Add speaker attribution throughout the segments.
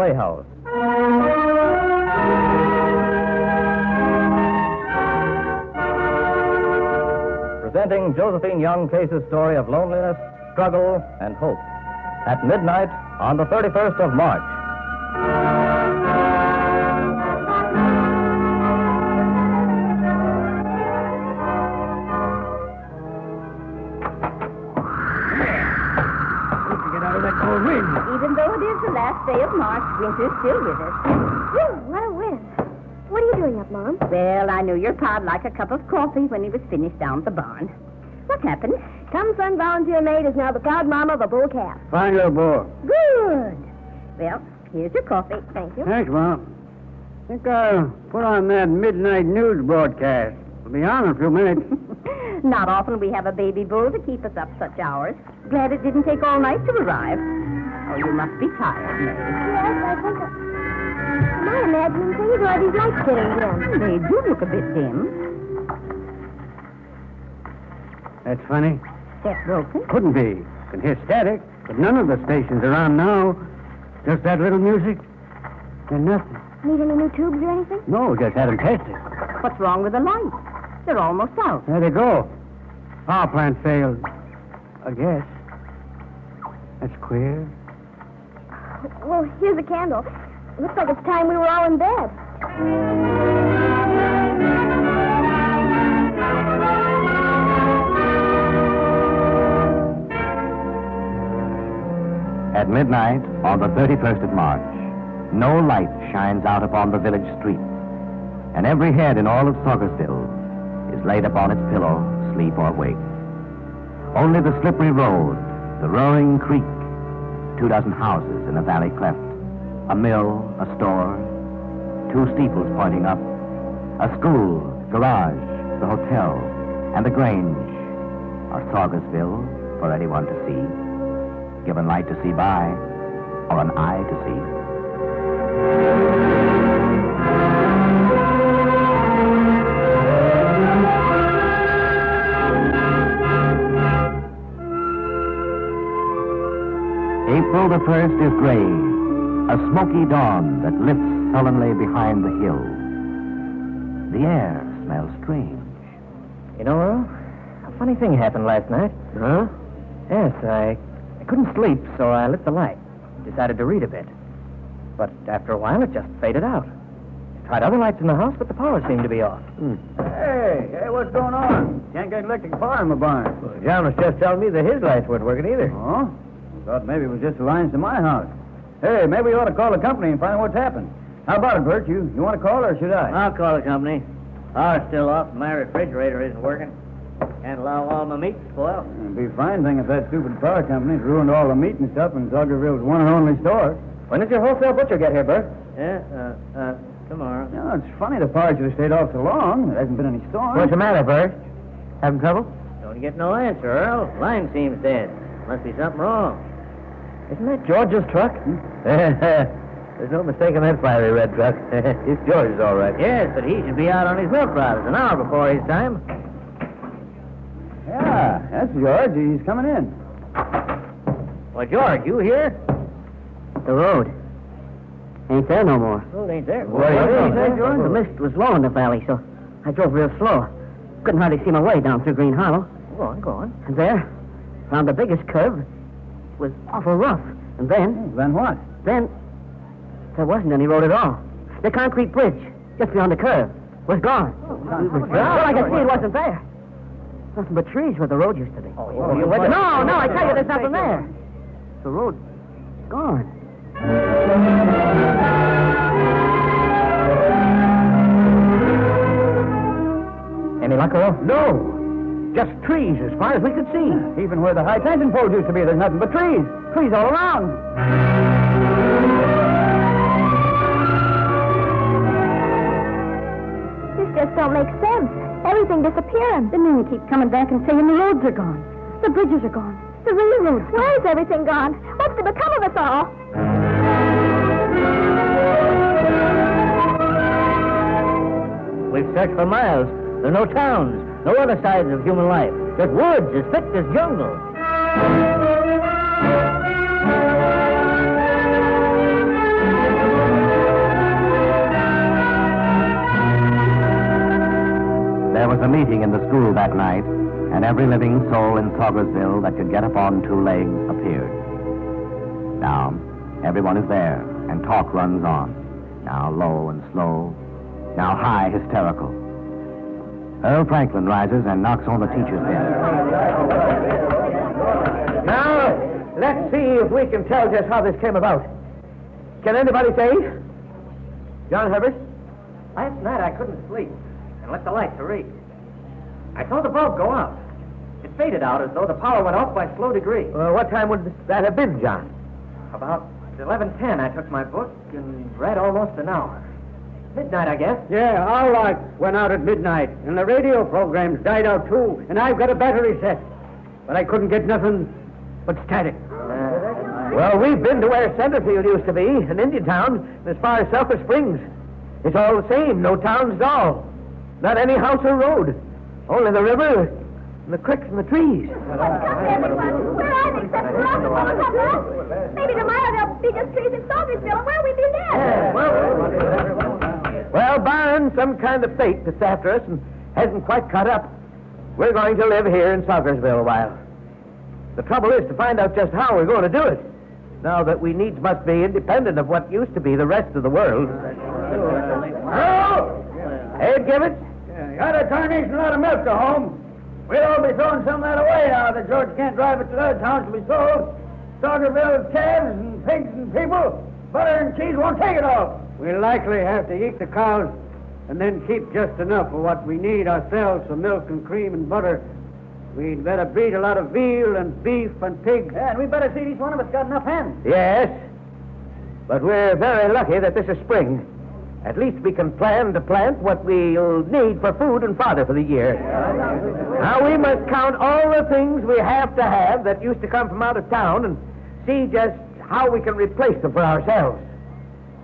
Speaker 1: Playhouse. Presenting Josephine Young Case's story of loneliness, struggle, and hope. At midnight on the 31st of March.
Speaker 2: Even though it is the last day of March, winter's still with us.
Speaker 3: Whew, what a wind. What are you doing up, Mom?
Speaker 2: Well, I knew your pa'd like a cup of coffee when he was finished down at the barn. What happened?
Speaker 3: Come Son volunteer maid is now the proud mama of a bull calf.
Speaker 4: Fine little boy.
Speaker 2: Good. Well, here's your coffee.
Speaker 3: Thank you.
Speaker 4: Thanks, Mom. Think I'll put on that midnight news broadcast. I'll be on in a few minutes.
Speaker 2: Not often we have a baby bull to keep us up such hours. Glad it didn't take all night to arrive. Oh, you must be tired, May.
Speaker 3: Yes, I think Am I imagining things, or are these lights getting dim?
Speaker 2: They do look a bit dim.
Speaker 4: That's funny.
Speaker 2: They're broken.
Speaker 4: Couldn't be. Can hear static, but none of the stations are on now. Just that little music and nothing.
Speaker 3: Need any new tubes or anything?
Speaker 4: No, just had them tested.
Speaker 2: What's wrong with the lights? They're almost out.
Speaker 4: There they go. Power plant failed. I guess. That's queer.
Speaker 3: Well, here's a candle. Looks like it's time we were all in bed.
Speaker 5: At midnight on the 31st of March, no light shines out upon the village street, and every head in all of Saugersville is laid upon its pillow, sleep or wake. Only the slippery road, the roaring creek, 24 houses in a valley cleft, a mill, a store, 2 steeples pointing up, a school, garage, the hotel, and the Grange are Saugersville for anyone to see, given light to see by, or an eye to see. April the 1st is gray, a smoky dawn that lifts sullenly behind the hill. The air smells strange.
Speaker 1: You know, Earl, a funny thing happened last night.
Speaker 4: Huh?
Speaker 1: Yes, I couldn't sleep, so I lit the light. Decided to read a bit. But after a while, it just faded out. Tried other lights in the house, but the power seemed to be off.
Speaker 4: Hey, what's going on? Can't get electric power in my barn.
Speaker 1: Well, John was just telling me that his lights weren't working either.
Speaker 4: Oh? Thought maybe it was just the lines to my house. Hey, maybe we ought to call the company and find out what's happened. How about it, Bert? You want to call or should I?
Speaker 6: I'll call the company. Power's still off and my refrigerator isn't working. Can't allow all my meat to spoil.
Speaker 4: It'd be a fine thing if that stupid power company's ruined all the meat and stuff in Saugerville's one and only store.
Speaker 1: When does your wholesale butcher get here, Bert?
Speaker 6: Yeah, tomorrow.
Speaker 4: You know, it's funny the power should have stayed off so long. There hasn't been any storm.
Speaker 1: What's the matter, Bert? Having trouble?
Speaker 6: Don't get no answer, Earl. Line seems dead. Must be something wrong.
Speaker 1: Isn't that George's truck? There's no mistaking that fiery red truck. It's George's, all right.
Speaker 6: Yes, but he should be out on his milk route an hour before his time.
Speaker 4: Yeah, that's George. He's coming in.
Speaker 6: Well, George, you here?
Speaker 7: The road. Ain't there no more.
Speaker 6: Road ain't there.
Speaker 1: What do you mean?
Speaker 6: Say, George?
Speaker 7: The mist was low in the valley, so I drove real slow. Couldn't hardly see my way down through Green Hollow.
Speaker 1: Go on.
Speaker 7: And there, found the biggest curve. It was awful rough. And then,
Speaker 4: Then what?
Speaker 7: there wasn't any road at all. The concrete bridge, just beyond the curve, was gone. Well, I could see it wasn't there. Nothing but trees where the road used to be.
Speaker 1: No,
Speaker 7: I tell you, there's nothing there. The road's gone.
Speaker 1: Any luck, Earl?
Speaker 4: No.
Speaker 1: Just trees as far as we could see.
Speaker 4: Even where the high tension poles used to be, there's nothing but trees. Trees all around.
Speaker 3: This just don't make sense. Everything disappearing. The men keep coming back and saying the roads are gone. The bridges are gone. The railroads. Why is everything gone? What's to become of us all?
Speaker 6: We've searched for miles. There are no towns, no other signs of human life. Just woods as thick as jungle.
Speaker 5: meeting in the school that night, and every living soul in Saugersville that could get up on two legs appeared. Now, everyone is there, and talk runs on. Now low and slow, now high hysterical. Earl Franklin rises and knocks on the teacher's desk.
Speaker 1: Now, let's see if we can tell just how this came about. Can anybody say? John Herbert? Last night I couldn't sleep and lit the light to read. I saw the bulb go out. It faded out as though the power went off by slow degree.
Speaker 7: What time would that have been, John?
Speaker 1: About 11:10, I took my book and read almost an hour. Midnight, I guess.
Speaker 6: Yeah, our lights went out at midnight, and the radio programs died out, too, and I've got a battery set. But I couldn't get nothing but static.
Speaker 7: Well, we've been to where Centerfield used to be, in Indiantown, as far as Sulphur Springs. It's all the same, no towns at all. Not any house or road. Only the river, and the creeks and the trees.
Speaker 3: What's up, everyone? Where are they? Except for us, maybe tomorrow there'll be just trees in Saugersville, and where'll we be then?
Speaker 7: Well, barring some kind of fate that's after us and hasn't quite caught up, we're going to live here in Saugersville a while. The trouble is to find out just how we're going to do it, now that we needs must be independent of what used to be the rest of the world.
Speaker 6: Oh!
Speaker 7: Ed Gibbets?
Speaker 6: Got a tarnation lot of milk to home. We'll all be throwing some of that away now that George can't drive it to the other towns to be sold. Saugerville's calves and pigs and people, butter and cheese won't take it all. We'll likely have to eat the cows and then keep just enough of what we need ourselves for milk and cream and butter. We'd better breed a lot of veal and beef and pigs.
Speaker 1: Yeah, and we better see each one of us got enough hens.
Speaker 7: Yes, but we're very lucky that this is spring. At least we can plan to plant what we'll need for food and fodder for the year. Now we must count all the things we have to have that used to come from out of town and see just how we can replace them for ourselves.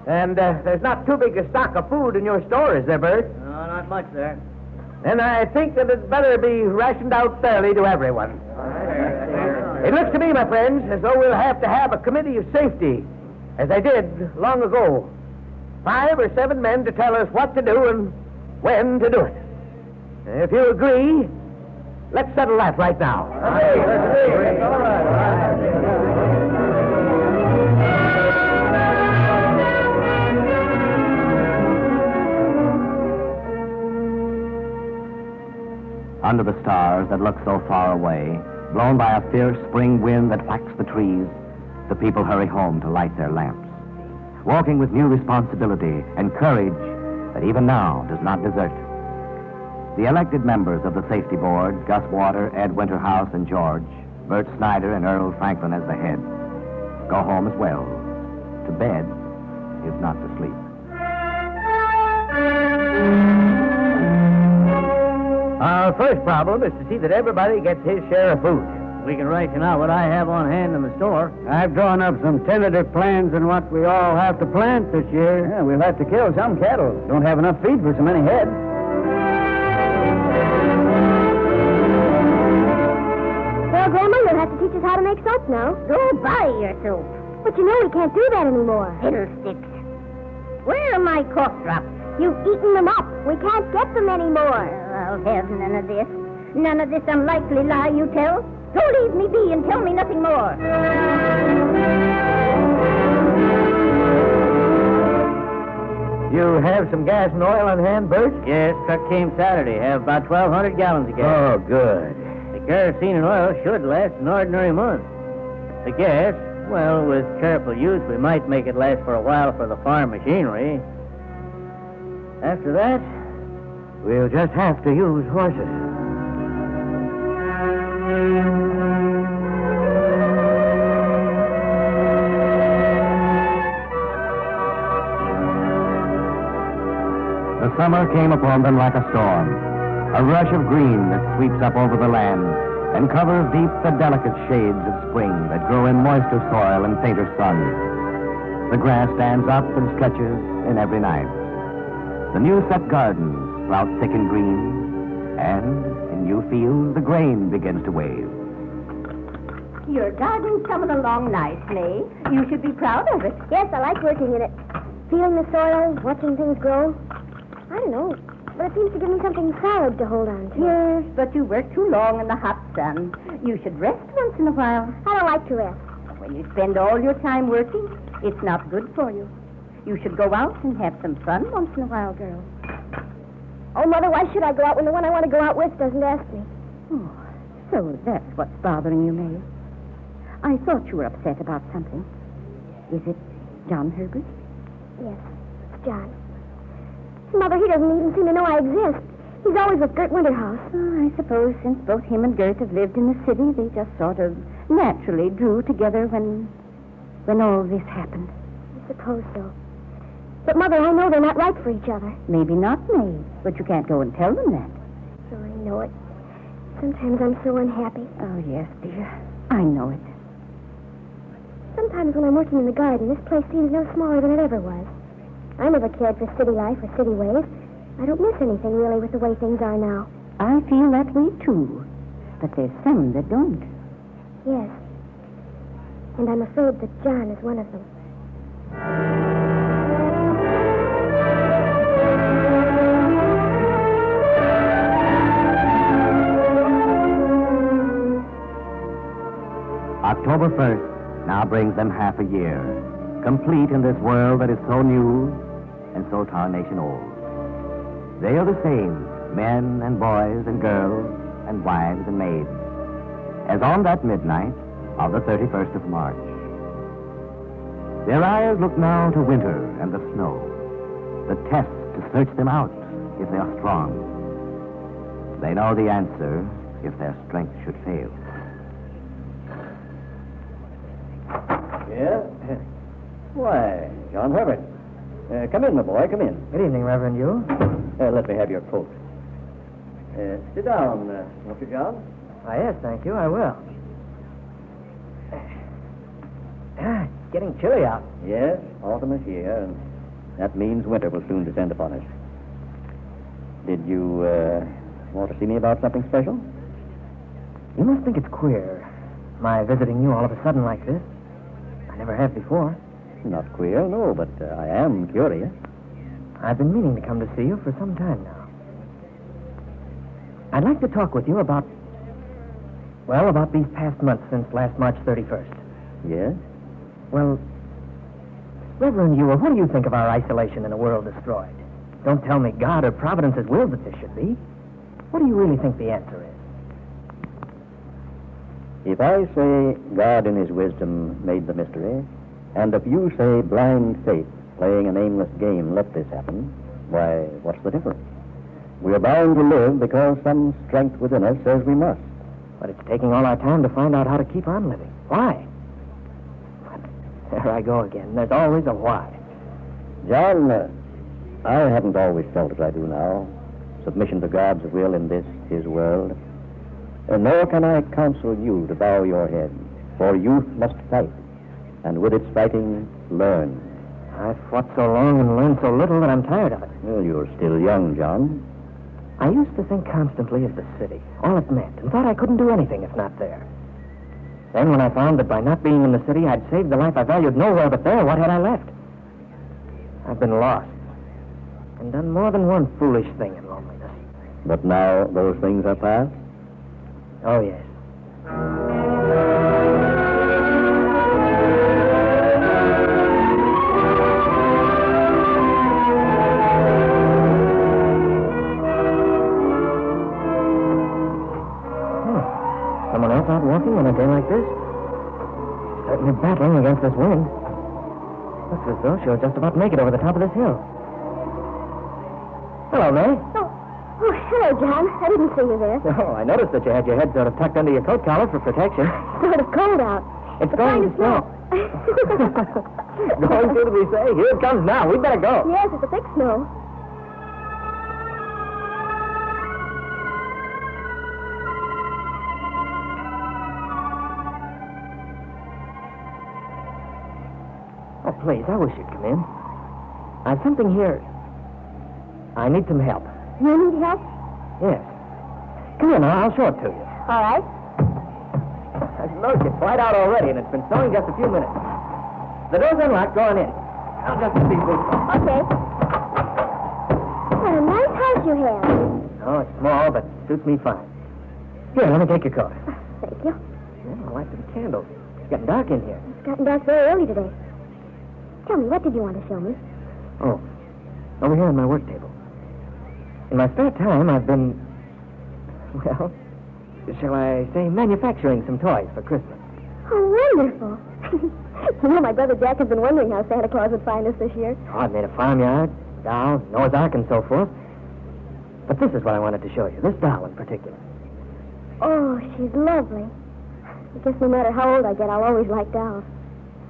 Speaker 7: And there's not too big a stock of food in your store, is there, Bert?
Speaker 6: No, not much there.
Speaker 7: And I think that it better be rationed out fairly to everyone. It looks to me, my friends, as though we'll have to have a committee of safety, as I did long ago. 5 or 7 men to tell us what to do and when to do it. If you agree, let's settle that right now.
Speaker 5: Under the stars that look so far away, blown by a fierce spring wind that whacks the trees, the people hurry home to light their lamps, walking with new responsibility and courage that even now does not desert. The elected members of the Safety Board, Gus Water, Ed Winterhouse, and George, Bert Snyder and Earl Franklin as the head, go home as well, to bed, if not to sleep.
Speaker 7: Our first problem is to see that everybody gets his share of food.
Speaker 6: We can ration out what I have on hand in the store. I've drawn up some tentative plans on what we all have to plant this year.
Speaker 4: Yeah, we'll have to kill some cattle. Don't have enough feed for so many head.
Speaker 3: Well, Grandma, you'll have to teach us how to make soap now.
Speaker 2: Go buy your soap.
Speaker 3: But you know we can't do that anymore.
Speaker 2: Fiddlesticks. Where are my cough drops?
Speaker 3: You've eaten them up. We can't get them anymore.
Speaker 2: I'll have none of this. None of this unlikely lie you tell. So leave me be and tell me nothing more.
Speaker 7: You have some gas and oil on hand, Bert?
Speaker 6: Yes, truck came Saturday. Have about 1,200 gallons of gas.
Speaker 7: Oh, good.
Speaker 6: The kerosene and oil should last an ordinary month. The gas, well, with careful use, we might make it last for a while for the farm machinery. After that,
Speaker 7: We'll just have to use horses.
Speaker 5: The summer came upon them like a storm, a rush of green that sweeps up over the land and covers deep the delicate shades of spring that grow in moister soil and fainter sun. The grass stands up and stretches in every night. The new set gardens sprout thick and green, and in new fields the grain begins to wave.
Speaker 2: Your garden's coming along nicely. You should be proud of it.
Speaker 3: Yes, I like working in it. Feeling the soil, watching things grow. I don't know. but it seems to give me something solid to hold on to.
Speaker 2: Yes, but you work too long in the hot sun. You should rest once in a while.
Speaker 3: I don't like to rest.
Speaker 2: When you spend all your time working, it's not good for you. You should go out and have some fun once in a while, girl.
Speaker 3: Oh, Mother, why should I go out when the one I want to go out with doesn't ask me?
Speaker 2: Oh, so that's what's bothering you, May. I thought you were upset about something. Is it John Herbert?
Speaker 3: Yes, it's John. Mother, he doesn't even seem to know I exist. He's always with Gert Winterhouse.
Speaker 2: Oh, I suppose since both him and Gert have lived in the city, they just sort of naturally drew together when all this happened.
Speaker 3: I suppose so. But, Mother, I know they're not right for each other.
Speaker 2: Maybe not, May, but you can't go and tell them that.
Speaker 3: So I know it. Sometimes I'm so unhappy.
Speaker 2: Oh, yes, dear. I know it.
Speaker 3: Sometimes when I'm working in the garden, this place seems no smaller than it ever was. I never cared for city life or city ways. I don't miss anything, really, with the way things are now.
Speaker 2: I feel that way, too. But there's some that don't.
Speaker 3: Yes. And I'm afraid that John is one of them.
Speaker 5: October 1st now brings them half a year, complete in this world that is so new and so tarnation old. They are the same, men and boys and girls and wives and maids, as on that midnight of the 31st of March. Their eyes look now to winter and the snow, the test to search them out if they are strong. They know the answer if their strength should fail.
Speaker 4: Yeah? Why, John Herbert. Come in, my boy, come in.
Speaker 1: Good evening, Reverend you.
Speaker 4: Let me have your coat. Sit down, won't you, John?
Speaker 1: Why, yes, thank you, I will. It's getting chilly out.
Speaker 4: Yes, autumn is here, and that means winter will soon descend upon us. Did you want to see me about something special?
Speaker 1: You must think it's queer, my visiting you all of a sudden like this. I never have before.
Speaker 4: Not queer, no, but I am curious.
Speaker 1: I've been meaning to come to see you for some time now. I'd like to talk with you about these past months since last March 31st.
Speaker 4: Yes?
Speaker 1: Well, Reverend Ewell, what do you think of our isolation in a world destroyed? Don't tell me God or Providence has willed that this should be. What do you really think the answer is?
Speaker 4: If I say God in his wisdom made the mystery, and if you say blind faith playing an aimless game let this happen, why, what's the difference? We are bound to live because some strength within us says we must.
Speaker 1: But it's taking all our time to find out how to keep on living. Why? There I go again. There's always a why.
Speaker 4: John, I haven't always felt as I do now. Submission to God's will in this, his world. Nor can I counsel you to bow your head, for youth must fight, and with its fighting, learn.
Speaker 1: I've fought so long and learned so little that I'm tired of it.
Speaker 4: Well, you're still young, John.
Speaker 1: I used to think constantly of the city, all it meant, and thought I couldn't do anything if not there. Then when I found that by not being in the city, I'd saved the life I valued nowhere but there, what had I left? I've been lost, and done more than one foolish thing in loneliness.
Speaker 4: But now those things are past?
Speaker 1: Oh, yes. Someone else out walking on a day like this? Certainly battling against this wind. Looks as though she'll just about make it over the top of this hill. Hello, May.
Speaker 3: Oh, hello, John. I didn't see you there.
Speaker 1: Oh, I noticed that you had your head sort of tucked under your coat collar for protection.
Speaker 3: Sort of cold out.
Speaker 1: It's going to snow. Going to, we say? Here it comes now. We'd better go.
Speaker 3: Yes, it's a thick snow.
Speaker 1: Oh, please, I wish you'd come in. I've something here. I need some help.
Speaker 3: You need help?
Speaker 1: Yes. Come here now, I'll show it to you.
Speaker 3: All right.
Speaker 1: I've noticed it's white out already, and it's been snowing just a few minutes. The door's unlocked, going in. I'll just see, please.
Speaker 3: Okay. What a nice house you have?
Speaker 1: Oh, it's small, but suits me fine. Here, let me take your coat.
Speaker 3: Thank you.
Speaker 1: Yeah, I like them candles. It's getting dark in here.
Speaker 3: It's gotten dark very early today. Tell me, what did you want to show me?
Speaker 1: Oh, over here on my work table. In my spare time, I've been, well, shall I say, manufacturing some toys for Christmas.
Speaker 3: Oh, wonderful. You know, my brother Jack has been wondering how Santa Claus would find us this year.
Speaker 1: Oh, I've made a farmyard, doll, Noah's Ark, and so forth. But this is what I wanted to show you, this doll in particular.
Speaker 3: Oh, she's lovely. I guess no matter how old I get, I'll always like dolls.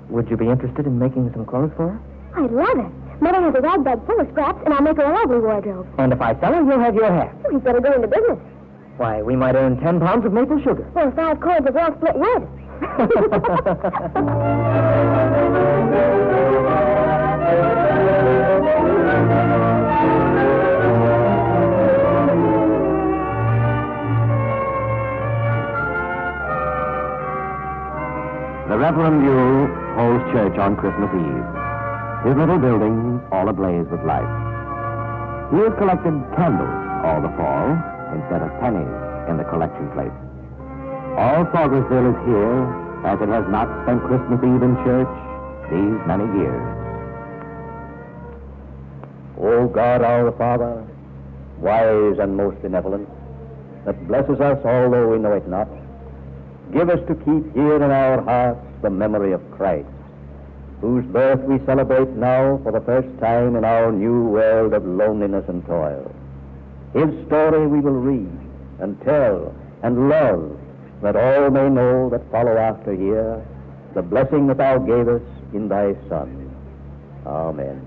Speaker 1: Would you be interested in making some clothes for her?
Speaker 3: I'd love it. Mother has a rag bag full of scraps, and I'll make her a lovely wardrobe.
Speaker 1: And if I sell her, you'll have your half.
Speaker 3: Oh, he'd better go into business.
Speaker 1: Why, we might earn 10 pounds of maple sugar.
Speaker 3: Or 5 cords of well-split wood.
Speaker 5: The Reverend Mule holds church on Christmas Eve. His little building all ablaze with light. He has collected candles all the fall instead of pennies in the collection plate. All Fogersville is here as it has not spent Christmas Eve in church these many years.
Speaker 4: O God, our Father, wise and most benevolent, that blesses us although we know it not, give us to keep here in our hearts the memory of Christ, whose birth we celebrate now for the first time in our new world of loneliness and toil. His story we will read and tell and love, that all may know that follow after here the blessing that thou gavest in thy Son. Amen.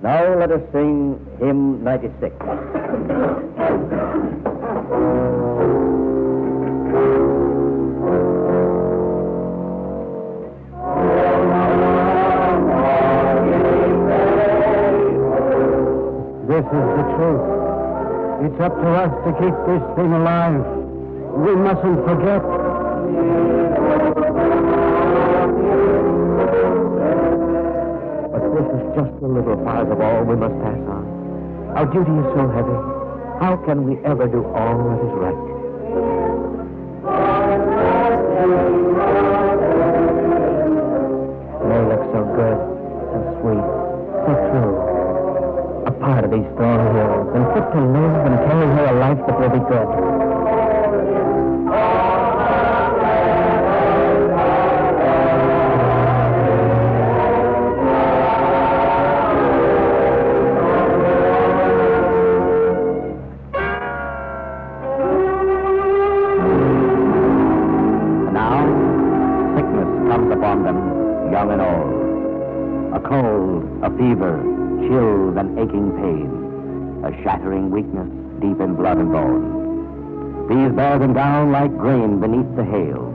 Speaker 4: Now let us sing hymn 96.
Speaker 6: This is the truth. It's up to us to keep this thing alive. We mustn't forget.
Speaker 1: But this is just a little part of all we must pass on. Our duty is so heavy. How can we ever do all that is right? They look so good and sweet, so true. A part of these strong hills, and fit to live and carry her a life that will be good.
Speaker 5: Young and old. A cold, a fever, chills and aching pain, a shattering weakness deep in blood and bone. These bear them down like grain beneath the hail.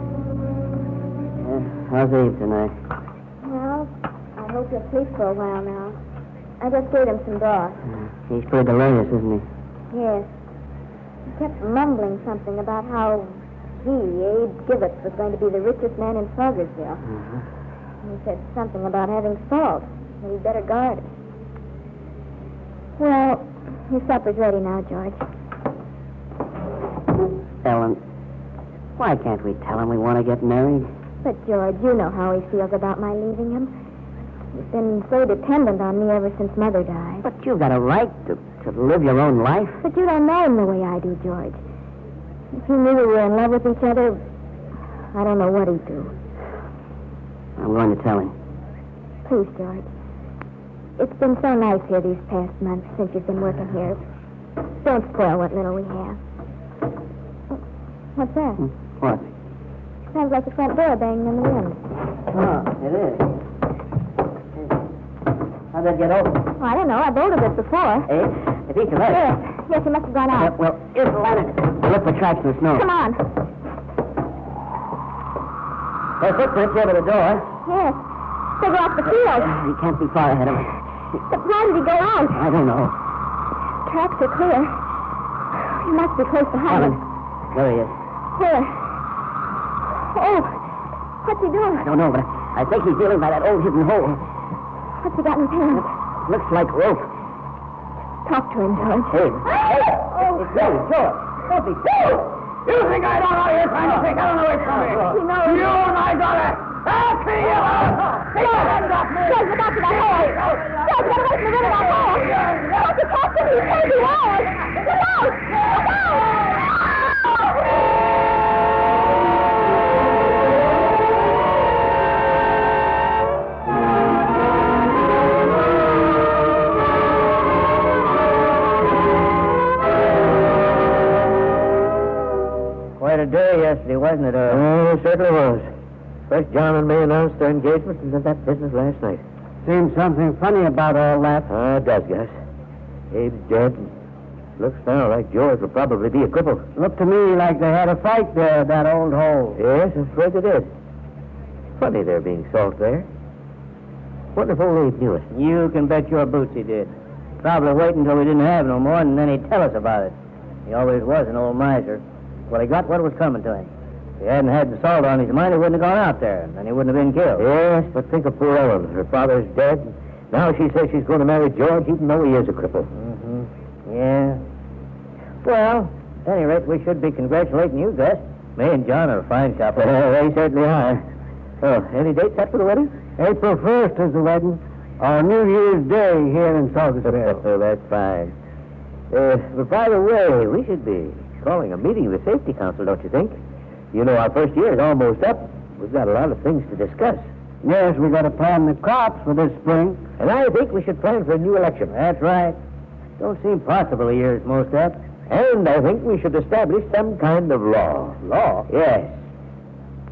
Speaker 1: How's Eve tonight?
Speaker 3: Well, I hope he'll sleep for a while now. I just gave him some broth.
Speaker 1: He's pretty delirious, isn't he?
Speaker 3: Yes. He kept mumbling something about how he, Abe Gibbets, was going to be the richest man in Fogersville. He said something about having salt, and he'd better guard it. Well, your supper's ready now, George.
Speaker 1: Ellen, why can't we tell him we want to get married?
Speaker 3: But, George, you know how he feels about my leaving him. He's been so dependent on me ever since Mother died.
Speaker 1: But you've got a right to live your own life.
Speaker 3: But you don't know him the way I do, George. If he knew we were in love with each other, I don't know what he'd do.
Speaker 1: I'm going to tell him.
Speaker 3: Please, George. It's been so nice here these past months since you've been working here. Don't spoil what little we have. Oh, what's that?
Speaker 1: What?
Speaker 3: Sounds like the front door banging in the wind.
Speaker 1: Oh, it is. How'd that get open?
Speaker 3: Oh, I don't know. I've bolted it before.
Speaker 1: Eh? It's each of us.
Speaker 3: Yes, he must have gone out.
Speaker 1: Well, here's the lantern. We'll look for tracks in the snow.
Speaker 3: Come on.
Speaker 1: There's footprints here by the door.
Speaker 3: Yes. They go off the field.
Speaker 1: He can't be far ahead of us.
Speaker 3: But why did he go out?
Speaker 1: I don't know.
Speaker 3: Tracks are clear. He must be close behind
Speaker 1: Ellen,
Speaker 3: us.
Speaker 1: there he is.
Speaker 3: Where? Oh, what's he doing?
Speaker 1: I don't know, but I think he's dealing by that old hidden hole.
Speaker 3: What's he got in his hand?
Speaker 1: Looks like rope.
Speaker 3: Talk to him, George.
Speaker 7: Hey, George. Don't be silly.
Speaker 6: You think I don't know you're trying to take Ellen away from me?
Speaker 3: He knows.
Speaker 6: You and I got it. I'll kill you. Take your hands off me.
Speaker 3: George, look out for that hole. George, get away from the rim of that hole. Don't you talk to me, you crazy wires. Look out! Look out!
Speaker 7: Quite a day yesterday, wasn't it? Oh, it certainly was. First, John and May announced their engagement, and then that business last night.
Speaker 6: Seems something funny about all that.
Speaker 7: It does, Gus. Abe's dead. Looks now like George will probably be a cripple.
Speaker 6: Looked to me like they had a fight there at that old hole.
Speaker 7: Yes, I'm afraid they did. Funny there being salt there. Wonder if old Abe knew it.
Speaker 6: You can bet your boots he did. Probably wait until we didn't have no more, and then he'd tell us about it. He always was an old miser. Well, he got what was coming to him. If he hadn't had the salt on his mind, he wouldn't have gone out there, and then he wouldn't have been killed.
Speaker 7: Yes, but think of poor Ellen. Her father's dead. Now she says she's going to marry George, even though he is a cripple.
Speaker 6: Mm-hmm. Yeah. Well, at any rate, we should be congratulating you, Gus. May and John are a fine couple.
Speaker 7: They certainly are. Oh, any date set for the wedding?
Speaker 6: April 1st is the wedding. On New Year's Day here in Saugerville.
Speaker 7: Oh, that's fine. But by the way, we should be calling a meeting of the Safety Council, don't you think? You know, our first year is almost up. We've got a lot of things to discuss.
Speaker 6: Yes, we've got to plan the crops for this spring.
Speaker 7: And I think we should plan for a new election.
Speaker 6: That's right. Don't seem possible a year's most up.
Speaker 7: And I think we should establish some kind of law.
Speaker 6: Law?
Speaker 7: Yes.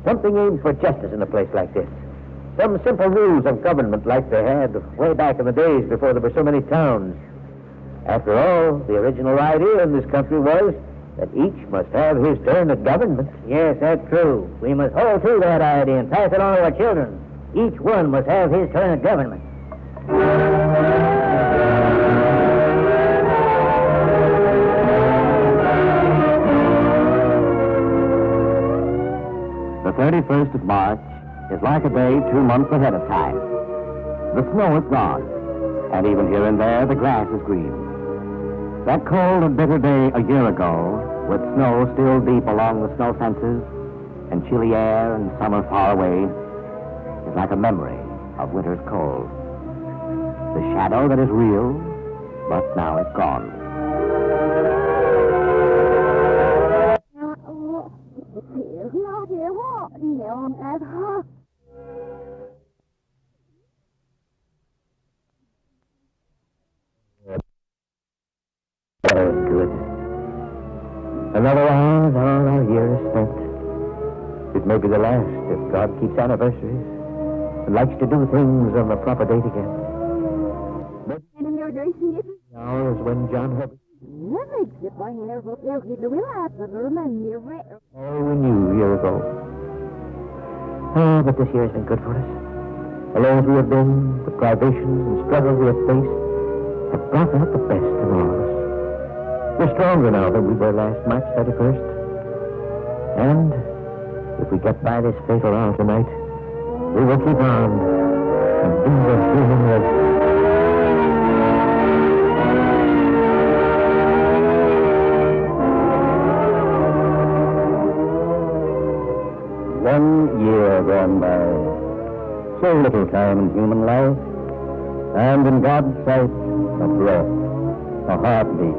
Speaker 7: Something aimed for justice in a place like this. Some simple rules of government like they had way back in the days before there were so many towns. After all, the original idea in this country was that each must have his turn at government.
Speaker 6: Yes, that's true. We must hold to that idea and pass it on to our children. Each one must have his turn at government.
Speaker 5: The 31st of March is like a day 2 months ahead of time. The snow is gone, and even here and there the grass is green. That cold and bitter day a year ago, with snow still deep along the snow fences, and chilly air and summer far away, is like a memory of winter's cold. The shadow that is real, but now it's gone.
Speaker 7: That was good. Another hour and all our year is spent. It may be the last if God keeps anniversaries and likes to do things on the proper date again. But the hour is when John Herbert. All we knew a year ago. But this year has been good for us. Alone as we have been, the privations and struggles we have faced have brought out the best in all of us. We're stronger now than we were last March 31st. And if we get by this fatal hour tonight, we will keep on and do the human race.
Speaker 5: One year gone by. So little time in human life. And in God's sight, a breath, a heartbeat,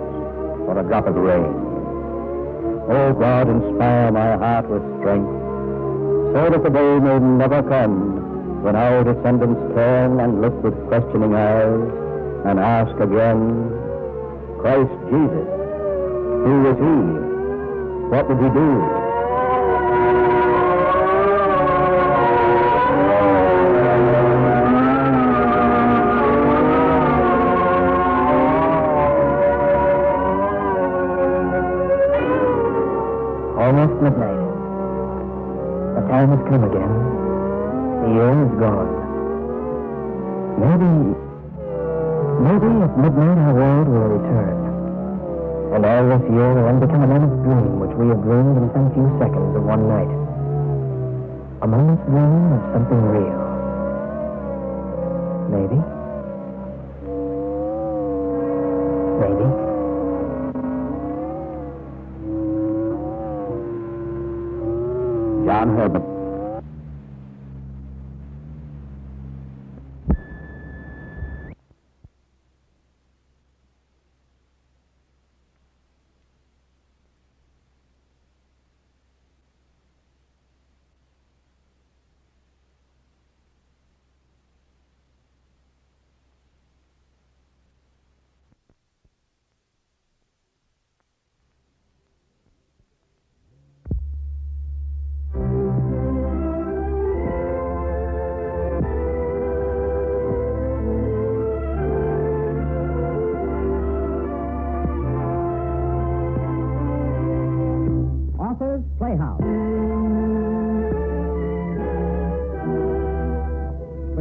Speaker 5: or a drop of rain. Oh God, inspire my heart with strength, so that the day may never come when our descendants turn and look with questioning eyes and ask again, Christ Jesus, who was he? What did he do?
Speaker 7: Almost midnight. The time has come again. The year is gone. Maybe at midnight our world will return. And all this year will then become a moment's dream which we have dreamed in some few seconds of one night. A moment's dream of something real. Maybe.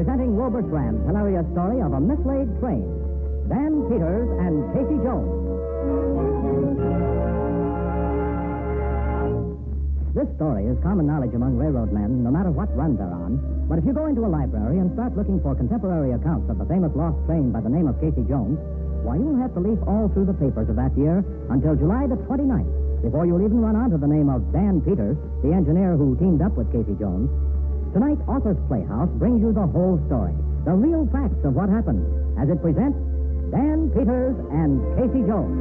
Speaker 8: presenting Wilbur Grant's hilarious story of a mislaid train. Dan Peters and Casey Jones. This story is common knowledge among railroad men, no matter what run they're on. But if you go into a library and start looking for contemporary accounts of the famous lost train by the name of Casey Jones, why, you'll have to leaf all through the papers of that year until July the 29th before you'll even run onto the name of Dan Peters, the engineer who teamed up with Casey Jones. Tonight, Author's Playhouse brings you the whole story, the real facts of what happened, as it presents Dan Peters and Casey Jones.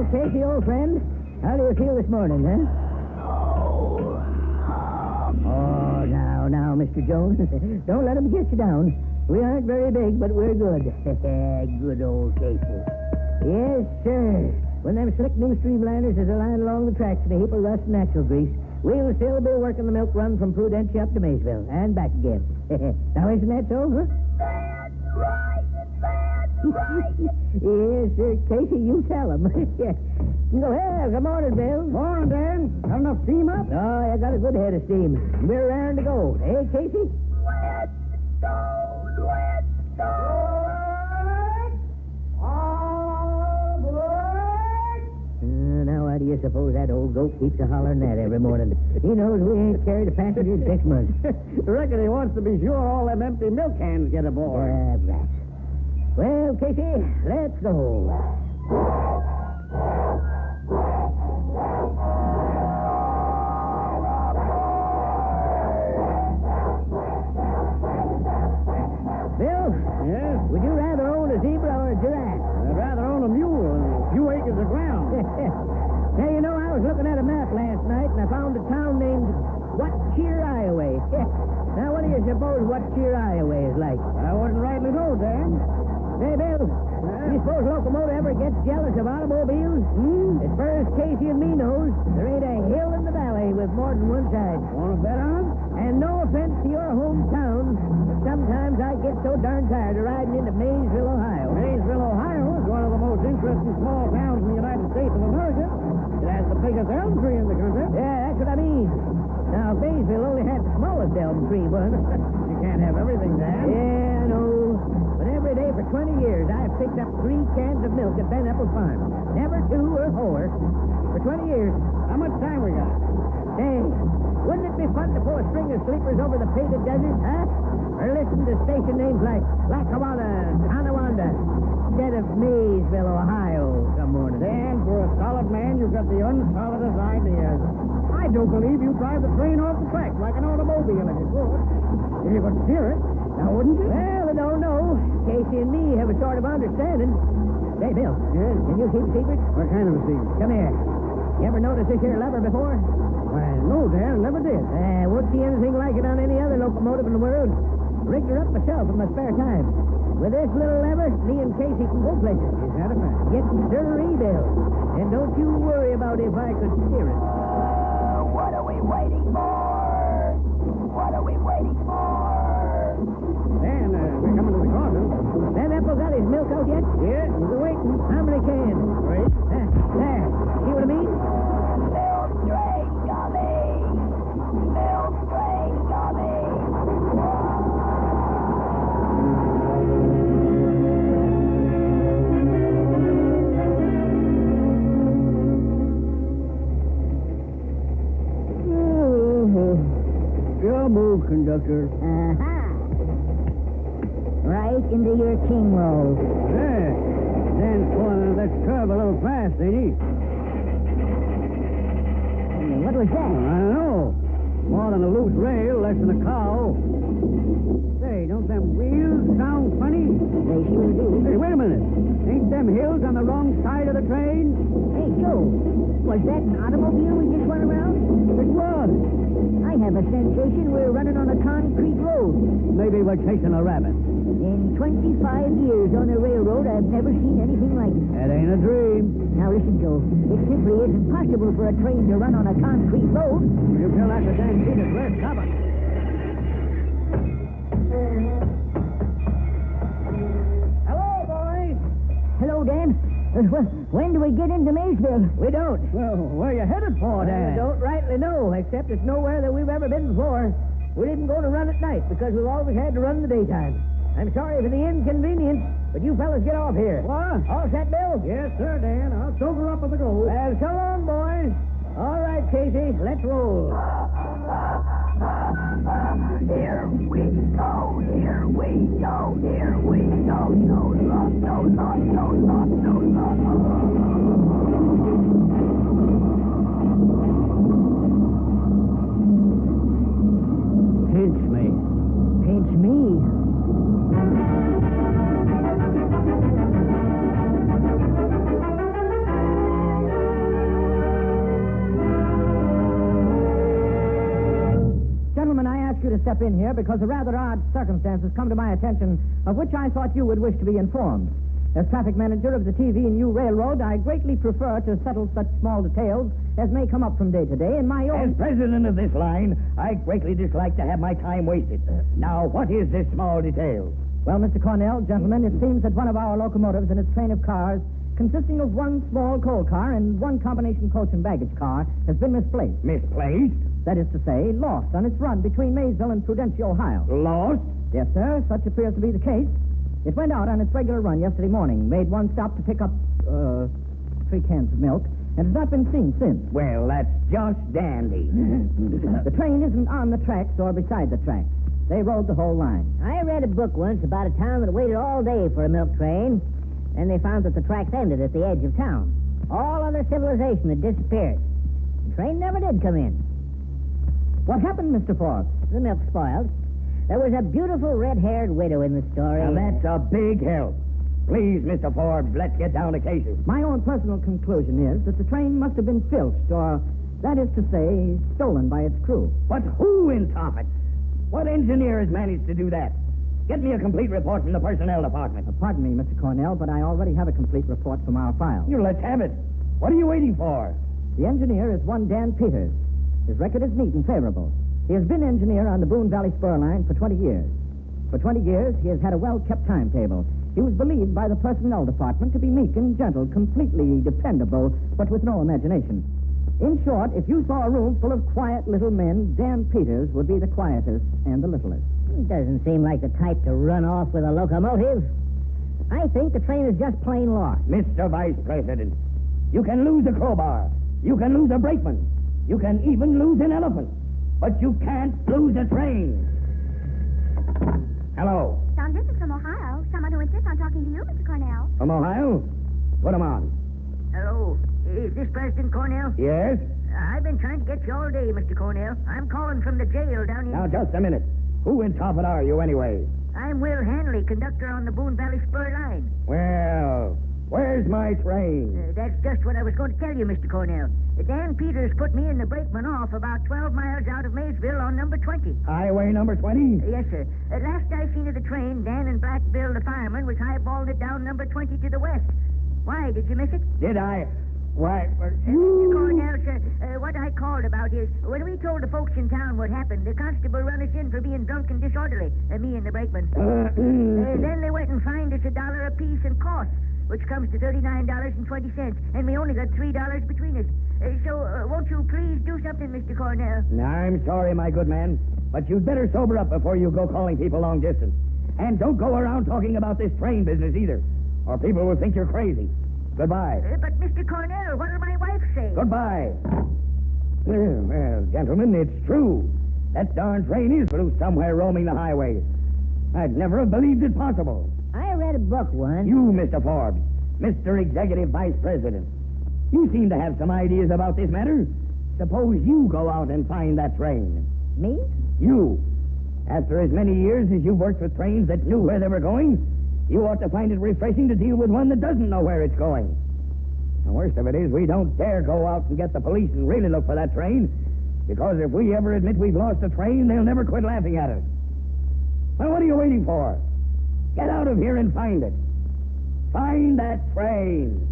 Speaker 8: Casey, old friend, how do you feel this morning, huh? Oh, now, Mr. Jones, don't let him get you down. We aren't very big, but we're good. Good old Casey. Yes, sir. When them slick new streamliners is lying along the tracks in a heap of rust and axle grease, we'll still be working the milk run from Prudentia up to Maysville and back again. Now, isn't that so, huh? Yes, sir. Casey, you tell him. Well, good morning, Bill.
Speaker 6: Morning, Dan. Got enough steam up?
Speaker 8: Oh, I got a good head of steam. We're raring to go. Hey, Casey? Now, why do you suppose that old goat keeps a hollering that every morning? He knows we ain't carried a passenger in 6 months.
Speaker 6: Reckon he wants to be sure all them empty milk cans get aboard.
Speaker 8: Rats. Well, Casey, let's go. Bill?
Speaker 6: Yes?
Speaker 8: Would you rather own a zebra or a giraffe?
Speaker 6: I'd rather own a mule and a few acres of ground.
Speaker 8: Now, you know, I was looking at a map last night, and I found a town named What Cheer, Iowa. Now, what do you suppose What Cheer, Iowa is like?
Speaker 6: I wouldn't rightly know, Dan.
Speaker 8: Hey, Bill, you suppose locomotive ever gets jealous of automobiles? As far as Casey and me knows, there ain't a hill in the valley with more than one side.
Speaker 6: Want to bet on?
Speaker 8: And no offense to your hometown, but sometimes I get so darn tired of riding into Maysville, Ohio.
Speaker 6: Maysville, Ohio is one of the most interesting small towns in the United States of America. It has the biggest elm tree in the country.
Speaker 8: Yeah, that's what I mean. Now, Maysville only had the smallest elm tree one.
Speaker 6: You can't have everything, Dan.
Speaker 8: Yeah, I know. But every day for 20 years, I've picked up 3 cans of milk at Ben Apple's farm. Never 2 or 4. For 20 years.
Speaker 6: How much time we got?
Speaker 8: Hey, wouldn't it be fun to pull a string of sleepers over the painted desert, huh? Or listen to station names like Lackawanna, Tonawanda, instead of Maysville, Ohio, some morning.
Speaker 6: Dan, for a solid man, you've got the unsolidest ideas. I don't believe you drive the train off the track like an automobile if you could. If you could steer it, now wouldn't you?
Speaker 8: Well, I don't know. Casey and me have a sort of understanding. Hey, Bill.
Speaker 6: Yes?
Speaker 8: Can you keep secrets?
Speaker 6: What kind of a secret?
Speaker 8: Come here. You ever notice this here lever before?
Speaker 6: Why, no, Dan, never did.
Speaker 8: Won't see anything like it on any other locomotive in the world. Rigged her up myself in my spare time. With this little lever, me and Casey can go places.
Speaker 6: Is that a fact?
Speaker 8: Getting stirry, Bill. And don't you worry about if I could steer it.
Speaker 9: What are we waiting for? What are we waiting for?
Speaker 6: Dan, we're coming to the crossing.
Speaker 8: Ben Apple got his milk out yet?
Speaker 6: Yeah?
Speaker 8: He's waiting. How many cans?
Speaker 6: 3.
Speaker 8: There. See what I mean?
Speaker 9: Milk train coming! Milk train coming!
Speaker 6: Your move, conductor.
Speaker 8: Right into your king roll.
Speaker 6: Yeah. Dan's pulling that curve a little fast, ain't he?
Speaker 8: What was that?
Speaker 6: I don't know. More than a loose rail, less than a cow. Say, don't them wheels sound funny?
Speaker 8: They sure do.
Speaker 6: Hey, wait a minute. Ain't them hills on the wrong side of the train?
Speaker 8: Hey, Joe, was that an automobile we just went around?
Speaker 6: It was.
Speaker 8: I have a sensation we're running on a concrete road.
Speaker 6: Maybe we're chasing a rabbit.
Speaker 8: In 25 years on a railroad, I've never seen anything like it.
Speaker 6: That ain't a dream.
Speaker 8: Now listen, Joe. It simply isn't possible for a train to run on a concrete road.
Speaker 6: You tell that to Dan Peters. We're stopping.
Speaker 10: When do we get into Maysville?
Speaker 1: We don't.
Speaker 6: Well, where you headed for,
Speaker 1: I
Speaker 6: Dan?
Speaker 1: don't rightly know, except it's nowhere that we've ever been before. We didn't go to run at night because we've always had to run in the daytime. I'm sorry for the inconvenience, but you fellas get off here.
Speaker 6: What?
Speaker 1: All set, Bill?
Speaker 6: Yes, sir, Dan. I'll sober up with the gold.
Speaker 1: Well, so long, boys. All right, Casey, let's roll.
Speaker 9: Here we go, here we go, here we go. No luck, no luck, no luck, no luck.
Speaker 1: Pinch me.
Speaker 10: Pinch me.
Speaker 8: Gentlemen, I ask you to step in here because a rather odd circumstance has come to my attention of which I thought you would wish to be informed. As traffic manager of the TV and U Railroad, I greatly prefer to settle such small details as may come up from day to day in my own...
Speaker 6: As president of this line, I greatly dislike to have my time wasted. Now, what is this small detail?
Speaker 8: Well, Mr. Cornell, gentlemen, it seems that one of our locomotives and its train of cars, consisting of one small coal car and one combination coach and baggage car, has been misplaced.
Speaker 6: Misplaced?
Speaker 8: That is to say, lost on its run between Maysville and Prudentia, Ohio.
Speaker 6: Lost?
Speaker 8: Yes, sir. Such appears to be the case. It went out on its regular run yesterday morning, made one stop to pick up, 3 cans of milk, and has not been seen since.
Speaker 6: Well, that's just dandy.
Speaker 8: The train isn't on the tracks or beside the tracks. They rode the whole line.
Speaker 10: I read a book once about a town that waited all day for a milk train. Then they found that the tracks ended at the edge of town. All other civilization had disappeared. The train never did come in.
Speaker 8: What happened, Mr. Forbes?
Speaker 10: The milk spoiled. There was a beautiful red-haired widow in the story.
Speaker 6: Now, that's a big help. Please, Mr. Forbes, let's get down to cases.
Speaker 8: My own personal conclusion is that the train must have been filched, or, that is to say, stolen by its crew.
Speaker 6: But who in Tophet? What engineer has managed to do that? Get me a complete report from the personnel department.
Speaker 8: Pardon me, Mr. Cornell, but I already have a complete report from our file.
Speaker 6: Let's have it. What are you waiting for?
Speaker 8: The engineer is one Dan Peters. His record is neat and favorable. He has been engineer on the Boone Valley Spur Line for 20 years. For 20 years, he has had a well-kept timetable. He was believed by the personnel department to be meek and gentle, completely dependable, but with no imagination. In short, if you saw a room full of quiet little men, Dan Peters would be the quietest and the littlest.
Speaker 10: He doesn't seem like the type to run off with a locomotive. I think the train is just plain lost.
Speaker 6: Mr. Vice President, you can lose a crowbar. You can lose a brakeman. You can even lose an elephant. But you can't lose a train. Hello.
Speaker 3: Don Vincent from Ohio. Someone who insists on talking to you, Mr. Cornell.
Speaker 6: From Ohio? Put him on.
Speaker 10: Hello. Is this President Cornell?
Speaker 6: Yes?
Speaker 10: I've been trying to get you all day, Mr. Cornell. I'm calling from the jail down in...
Speaker 6: Now, just a minute. Who in Tophet are you, anyway?
Speaker 10: I'm Will Hanley, conductor on the Boone Valley Spur Line.
Speaker 6: Well, where's my train?
Speaker 10: That's just what I was going to tell you, Mr. Cornell. Dan Peters put me and the brakeman off about 12 miles out of Maysville on number 20.
Speaker 6: Highway number 20?
Speaker 10: Yes, sir. Last I seen of the train, Dan and Black Bill, the fireman, was highballing it down number 20 to the west. Why, did you miss it?
Speaker 6: Did I? Why,
Speaker 10: Mr. Cornell, sir, what I called about is, when we told the folks in town what happened, the constable run us in for being drunk and disorderly, me and the brakeman. Then they went and fined us $1 apiece in costs, which comes to $39.20, and we only got $3 between us. So, won't you please do something, Mr. Cornell?
Speaker 6: I'm sorry, my good man, but you'd better sober up before you go calling people long distance. And don't go around talking about this train business either, or people will think you're crazy. Goodbye.
Speaker 10: But, Mr. Cornell, what did my wife say?
Speaker 6: Goodbye. Well, gentlemen, it's true. That darn train is loose somewhere roaming the highway. I'd never have believed it possible.
Speaker 10: I read a book once.
Speaker 6: You, Mr. Forbes, Mr. Executive Vice President. You seem to have some ideas about this matter. Suppose you go out and find that train.
Speaker 10: Me?
Speaker 6: You. After as many years as you've worked with trains that knew where they were going, you ought to find it refreshing to deal with one that doesn't know where it's going. The worst of it is we don't dare go out and get the police and really look for that train, because if we ever admit we've lost a train, they'll never quit laughing at us. Well, what are you waiting for? Get out of here and find it. Find that train.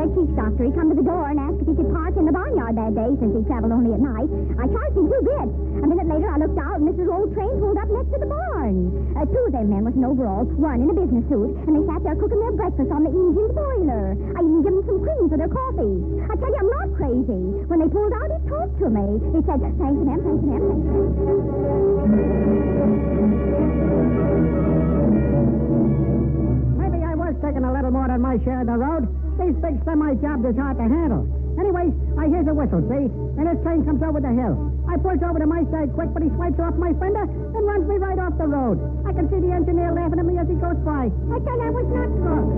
Speaker 3: Red Cheeks doctor. He come to the door and asked if he could park in the barnyard that day since he traveled only at night. I charged him 2 bits. A minute later, I looked out, and Mrs. Old Train pulled up next to the barn. 2 of them men was in overalls, one in a business suit, and they sat there cooking their breakfast on the engine boiler. I even gave them some cream for their coffee. I tell you, I'm not crazy. When they pulled out, he talked to me. He said, thanks, ma'am, thanks, ma'am, thanks, ma'am.
Speaker 8: Maybe I was taking a little more than my share of the road. These big semi-jobs is hard to handle. Anyway, I hears a whistle, see? And this train comes over the hill. I pulls over to my side quick, but he swipes off my fender and runs me right off the road. I can see the engineer laughing at me as he goes by. I tell you, I was not drunk.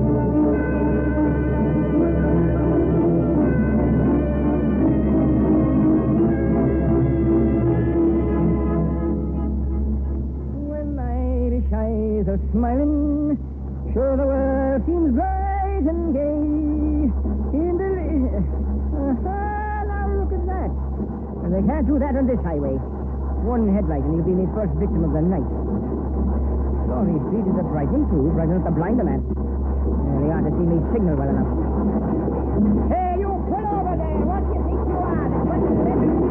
Speaker 8: When Irish eyes are smiling, sure the world seems bright and gay. In the... now look at that. And they can't do that on this highway. One headlight and he'll be my first victim of the night. Sorry, street is a brightening too, brighten up the blinder man. They ought to see me signal well enough. Hey, you pull over there. What do you think you are? The 27th?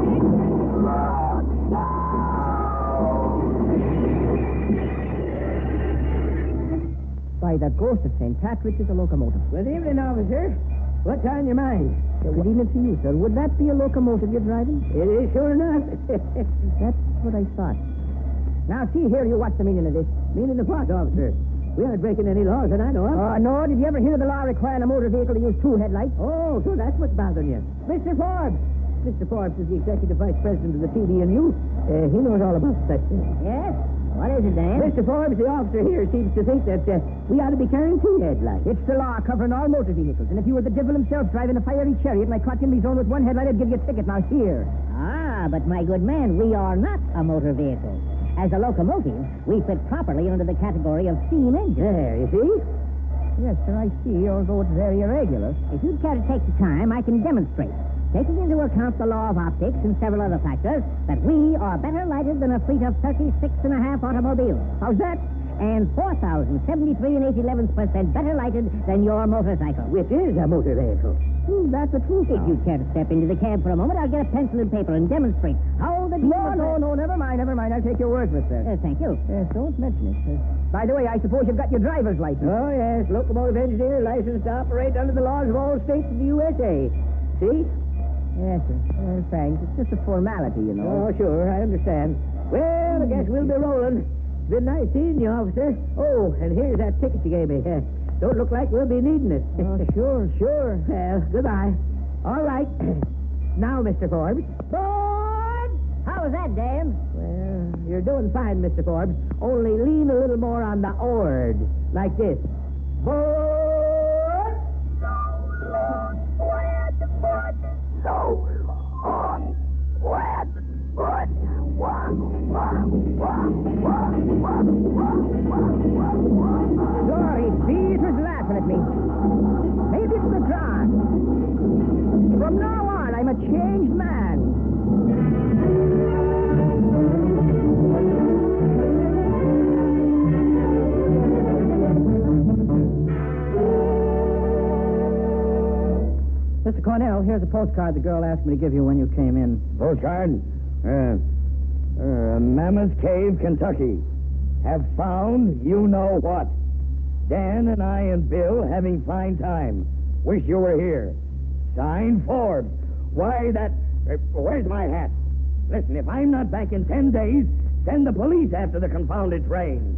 Speaker 8: By the ghost of St. Patrick is a locomotive.
Speaker 6: Good evening, officer. What's on your mind?
Speaker 8: Good evening to you, sir. Would that be a locomotive you're driving?
Speaker 6: It is sure enough.
Speaker 8: That's what I thought. Now, see here, you what's the meaning of this?
Speaker 6: Meaning of what, officer? We aren't breaking any laws that I know of.
Speaker 8: Oh, no. Did you ever hear the law requiring a motor vehicle to use 2 headlights?
Speaker 6: Oh, so that's what's bothering you. Mr. Forbes. Mr. Forbes is the executive vice president of the TD&U. He knows all about such things.
Speaker 10: Yes? What is it, Dan?
Speaker 6: Mr. Forbes, the officer here, seems to think that we ought to be carrying 2 headlights.
Speaker 8: It's the law covering all motor vehicles. And if you were the devil himself driving a fiery chariot and I caught you in me zone with 1 headlight, I'd give you a ticket. Now, here.
Speaker 10: Ah, but my good man, we are not a motor vehicle. As a locomotive, we fit properly under the category of steam engine.
Speaker 6: There, you see?
Speaker 8: Yes, sir, I see, although it's very irregular.
Speaker 10: If you'd care to take the time, I can demonstrate, taking into account the law of optics and several other factors, that we are better lighted than a fleet of 36.5 automobiles.
Speaker 8: How's that?
Speaker 10: And 4,073 and 8/11% better lighted than your motorcycle.
Speaker 6: Which is a motor vehicle.
Speaker 8: That's the truth.
Speaker 10: If you'd care to step into the cab for a moment, I'll get a pencil and paper and demonstrate how the...
Speaker 8: No, never mind. I'll take your word for it, sir.
Speaker 10: Thank you.
Speaker 8: Yes, don't mention it. By the way, I suppose you've got your driver's license.
Speaker 6: Oh, yes. Locomotive engineer, licensed to operate under the laws of all states of the USA. See?
Speaker 8: Yes, sir. Thanks. It's just a formality, you know.
Speaker 6: Oh, sure. I understand. Well, I guess we'll be rolling. It's been nice seeing you, officer. Oh, and here's that ticket you gave me. Don't look like we'll be needing it.
Speaker 8: Oh, sure.
Speaker 6: Well, goodbye. All right. Now, Mr. Forbes.
Speaker 10: Forbes! How was that, Dan?
Speaker 6: Well, you're doing fine, Mr. Forbes. Only lean a little more on the oared. Like this. Forbes!
Speaker 8: Sorry, see, it was laughing at me. Maybe it's the drug. From now on, I'm a changed man. Mr. Cornell, here's a postcard the girl asked me to give you when you came in.
Speaker 11: Postcard? Mammoth Cave, Kentucky. Have found you know what. Dan and I and Bill having fine time. Wish you were here. Signed, Forbes. Why, that... where's my hat? Listen, if I'm not back in 10 days, send the police after the confounded train.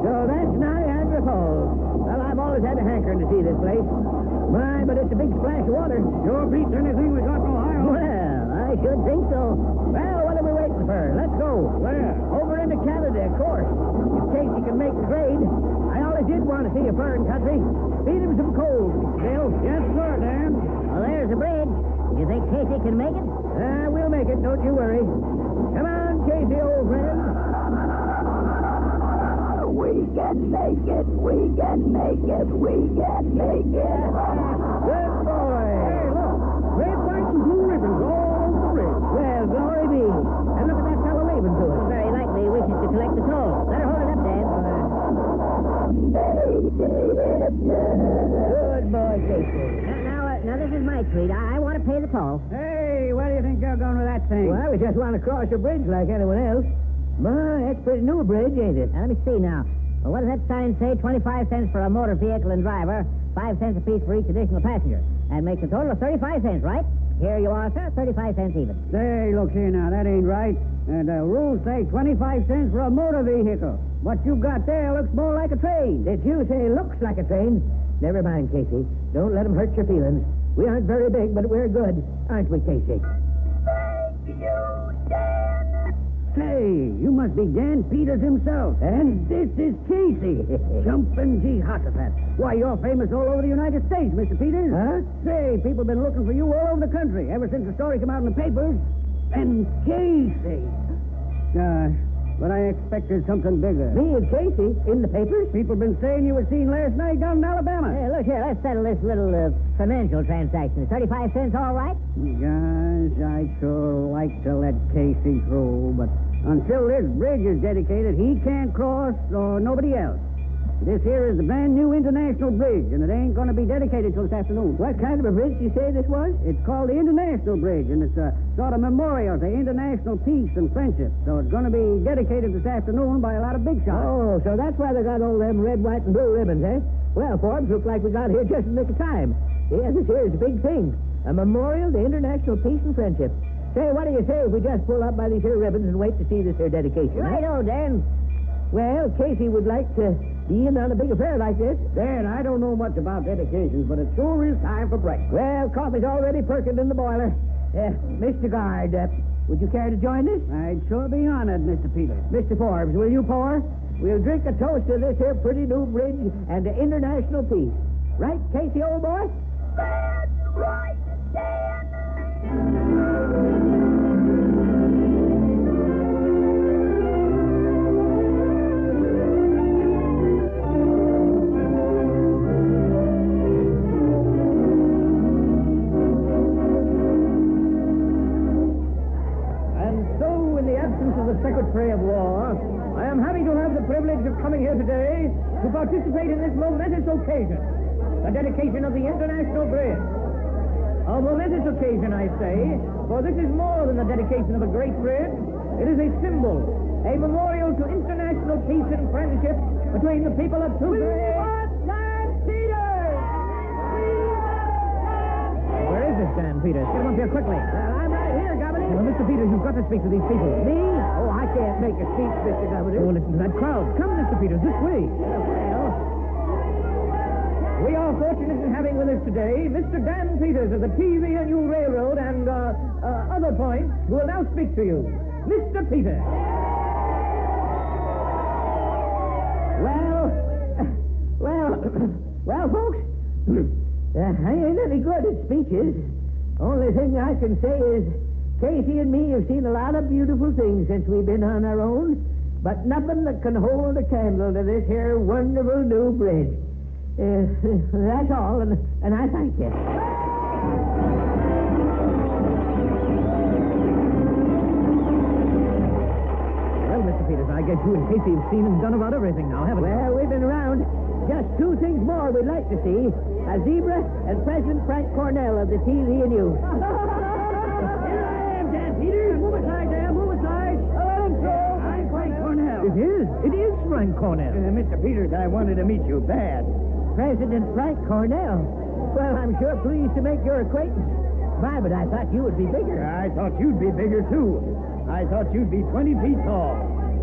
Speaker 6: So that's Niagara Falls. Well, I've always had a hankering to see this place. My, but it's a big splash of water.
Speaker 11: Sure beats anything we got in Ohio.
Speaker 6: Well, I should think so. Well, what are we waiting for? Let's go.
Speaker 11: Where?
Speaker 6: Over into Canada, of course. In case you can make the grade. I always did want to see a foreign country. Feed him some cold, Bill.
Speaker 11: Yes, sir, Dan.
Speaker 10: Well, there's the bridge. You think Casey can make it?
Speaker 6: We'll make it, don't you worry. Come on, Casey, old friend.
Speaker 9: We can make it. We can make it. We can make it.
Speaker 6: Good boy.
Speaker 11: Hey, look. Red, white, and blue ribbons all over the bridge.
Speaker 6: Well, glory be.
Speaker 10: sweet. I want to pay the toll.
Speaker 6: Hey, where do you think you're going with that thing?
Speaker 1: Well, we just want to cross the bridge like anyone else. My, that's a pretty new bridge, ain't it?
Speaker 10: Now, let me see now. Well, what does that sign say? 25 cents for a motor vehicle and driver, 5 cents apiece for each additional passenger. That makes a total of 35 cents, right? Here you are, sir. 35 cents even.
Speaker 6: Say, look here now. That ain't right. And the rules say 25 cents for a motor vehicle. What you got there looks more like a train.
Speaker 1: Did you say looks like a train? Never mind, Casey. Don't let them hurt your feelings. We aren't very big, but we're good. Aren't we, Casey?
Speaker 6: Say, you must be Dan Peters himself. And this is Casey. Jumpin' Jehoshaphat. Why, you're famous all over the United States, Mr. Peters.
Speaker 1: Huh?
Speaker 6: Say, people have been looking for you all over the country ever since the story came out in the papers. And Casey. Gosh, but I expected something bigger.
Speaker 1: Me and Casey in the papers?
Speaker 6: People have been saying you were seen last night down in Alabama.
Speaker 10: Hey, look here. Let's settle this little financial transaction. Is 35 cents all right?
Speaker 6: Gosh, I'd sure like to let Casey through, but until this bridge is dedicated, he can't cross or nobody else. This here is the brand new international bridge, and it ain't going to be dedicated till this afternoon.
Speaker 1: What kind of a bridge you say this was?
Speaker 6: It's called the International Bridge, and it's a sort of memorial to international peace and friendship. So it's going to be dedicated this afternoon by a lot of big shots.
Speaker 1: Oh, so that's why they got all them red, white, and blue ribbons, eh? Well, Forbes, looks like we got here just in the nick of time. Yeah, this here is a big thing. A memorial to international peace and friendship. Say, what do you say if we just pull up by these here ribbons and wait to see this here dedication?
Speaker 10: Righto, Dan.
Speaker 1: Well, Casey would like to be in on a big affair like this.
Speaker 6: Dan, I don't know much about dedications, but it sure is time for breakfast.
Speaker 1: Well, coffee's already perking in the boiler. Mr. Guard, would you care to join us?
Speaker 6: I'd sure be honored, Mr. Peters.
Speaker 1: Mr. Forbes, will you pour? We'll drink a toast to this here pretty new bridge and to international peace. Right, Casey, old boy?
Speaker 9: That's right, Dan.
Speaker 6: Secretary of War, I am happy to have the privilege of coming here today to participate in this momentous occasion, the dedication of the International Bridge. A momentous occasion, I say, for this is more than the dedication of a great bridge. It is a symbol, a memorial to international peace and friendship between the people of two great...
Speaker 8: Where is this Dan Peters? Get him up here quickly.
Speaker 6: I'm right here, Governor.
Speaker 8: Well, Mr. Peters, you've got to speak to these people.
Speaker 6: Me? Oh, I can't make a speech, Mr. Governor.
Speaker 8: Oh, listen to that crowd. Come, Mr. Peters, this way.
Speaker 6: Well, we are fortunate in having with us today Mr. Dan Peters of the TV and U Railroad and other points who will now speak to you. Mr. Peters.
Speaker 1: Well, folks, I ain't any good at speeches. Only thing I can say is Casey and me have seen a lot of beautiful things since we've been on our own, but nothing that can hold a candle to this here wonderful new bridge. That's all, and I thank you.
Speaker 8: Well, Mr. Peters, I guess you and Casey have seen and done about everything now, haven't you?
Speaker 1: Well, we've been around. Just two things more we'd like to see. A zebra and President Frank Cornell of the TV and U.
Speaker 6: Here I am, Dan Peters. Move aside, Dan. Move aside. Let him through. I'm Frank Cornell.
Speaker 8: It is Frank Cornell.
Speaker 11: Mr. Peters, I wanted to meet you bad.
Speaker 1: President Frank Cornell. Well, I'm sure pleased to make your acquaintance. My, but I thought you would be bigger.
Speaker 11: I thought you'd be bigger, too. I thought you'd be 20 feet tall.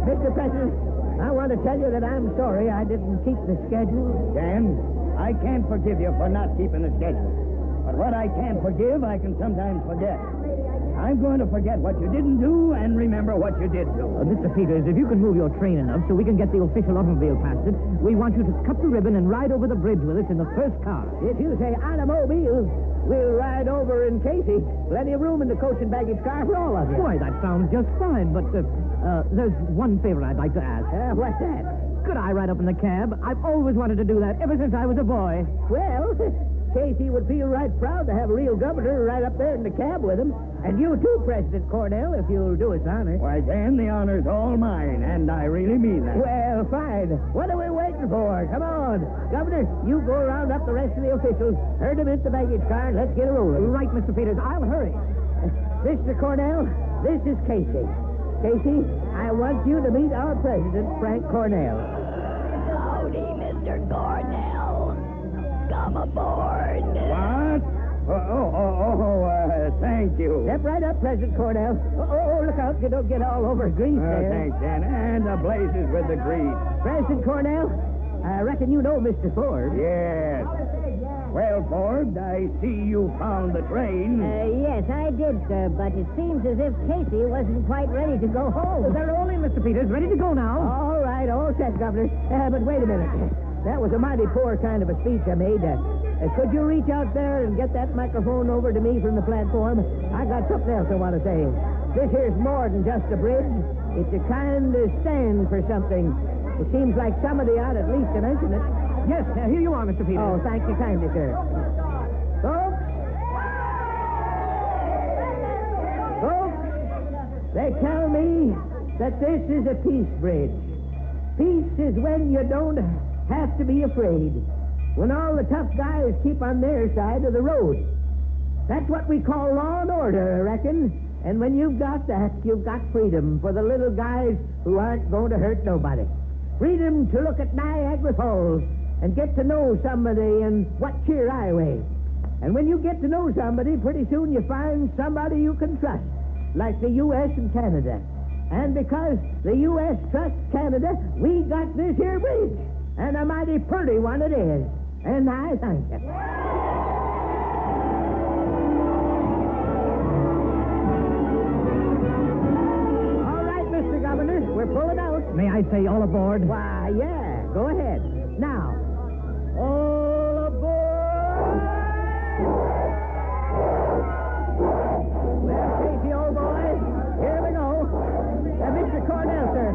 Speaker 1: Mr. President, I want to tell you that I'm sorry I didn't keep the schedule.
Speaker 11: Dan, I can't forgive you for not keeping the schedule. But what I can't forgive, I can sometimes forget. I'm going to forget what you didn't do and remember what you did do.
Speaker 8: Mr. Peters, if you can move your train enough so we can get the official automobile past it, we want you to cut the ribbon and ride over the bridge with us in the first car.
Speaker 1: If you say automobile, we'll ride over in Casey. Plenty of room in the coach and baggage car for all of you.
Speaker 8: Why, that sounds just fine, but there's one favor I'd like to ask.
Speaker 1: What's that?
Speaker 8: Could I ride up in the cab? I've always wanted to do that ever since I was a boy.
Speaker 1: Well, Casey would feel right proud to have a real governor right up there in the cab with him. And you too, President Cornell, if you'll do us honor.
Speaker 11: Why, Dan, the honor's all mine, and I really mean that.
Speaker 1: Well, fine. What are we waiting for? Come on. Governor, you go round up the rest of the officials, herd them into the baggage car, and let's get a rolling.
Speaker 8: Right, Mr. Peters. I'll hurry.
Speaker 1: Mr. Cornell, this is Casey. Casey, I want you to meet our president, Frank Cornell.
Speaker 9: Howdy, Mr. Cornell. Come aboard.
Speaker 11: What? Thank you.
Speaker 1: Step right up, President Cornell. Look out. You don't get all over grease there.
Speaker 11: Thanks, Dan. And the blazes with the grease.
Speaker 1: President Cornell, I reckon you know Mr. Ford.
Speaker 11: Yes. Well, Forbes, I see you found the train.
Speaker 10: Yes, I did, sir, but it seems as if Casey wasn't quite ready to go home.
Speaker 8: They're all in, Mr. Peters. Ready to go now.
Speaker 1: All right, all set, Governor. But wait a minute. That was a mighty poor kind of a speech I made. Could you reach out there and get that microphone over to me from the platform? I got something else I want to say. This here's more than just a bridge. It's a kind of stand for something. It seems like somebody ought at least to mention it.
Speaker 8: Yes, here you are, Mr. Peters.
Speaker 1: Oh, thank you kindly, sir. Folks, they tell me that this is a peace bridge. Peace is when you don't have to be afraid. When all the tough guys keep on their side of the road. That's what we call law and order, I reckon. And when you've got that, you've got freedom for the little guys who aren't going to hurt nobody. Freedom to look at Niagara Falls and get to know somebody in Watcher Highway. And when you get to know somebody, pretty soon you find somebody you can trust, like the U.S. and Canada. And because the U.S. trusts Canada, we got this here bridge. And a mighty pretty one it is. And I thank you. All right, Mr. Governor, we're pulling out.
Speaker 8: May I say all aboard?
Speaker 1: Why, yeah, go ahead. Now, all aboard! Well, Casey, old boy, here we go. Mr. Cornell, sir,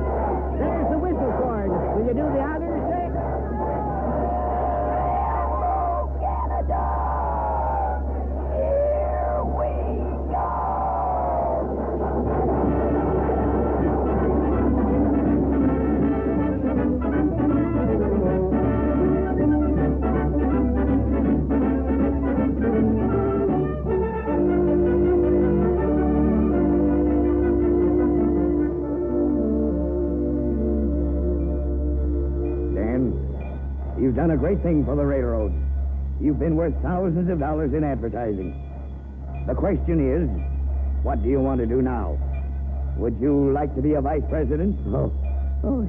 Speaker 1: there's the whistle cord. Will you do the honors, sir?
Speaker 11: You've done a great thing for the railroad. You've been worth thousands of dollars in advertising. The question is, what do you want to do now? Would you like to be a vice president?
Speaker 1: Oh,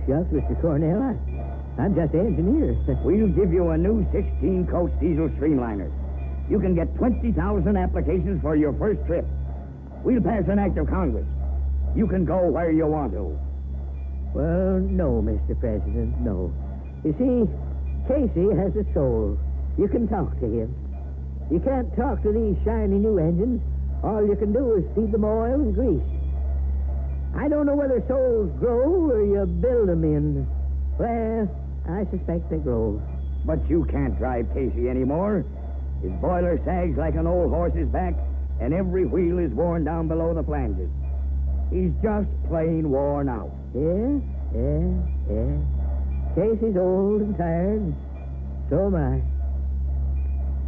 Speaker 1: shucks, Mr. Cornell. I'm just an engineer.
Speaker 11: We'll give you a new 16-coach diesel streamliner. You can get 20,000 applications for your first trip. We'll pass an act of Congress. You can go where you want to.
Speaker 1: Well, no, Mr. President, no. You see, Casey has a soul. You can talk to him. You can't talk to these shiny new engines. All you can do is feed them oil and grease. I don't know whether souls grow or you build them in. Well, I suspect they grow.
Speaker 11: But you can't drive Casey anymore. His boiler sags like an old horse's back, and every wheel is worn down below the flanges. He's just plain worn out.
Speaker 1: Yeah. Casey's old and tired, and so am I.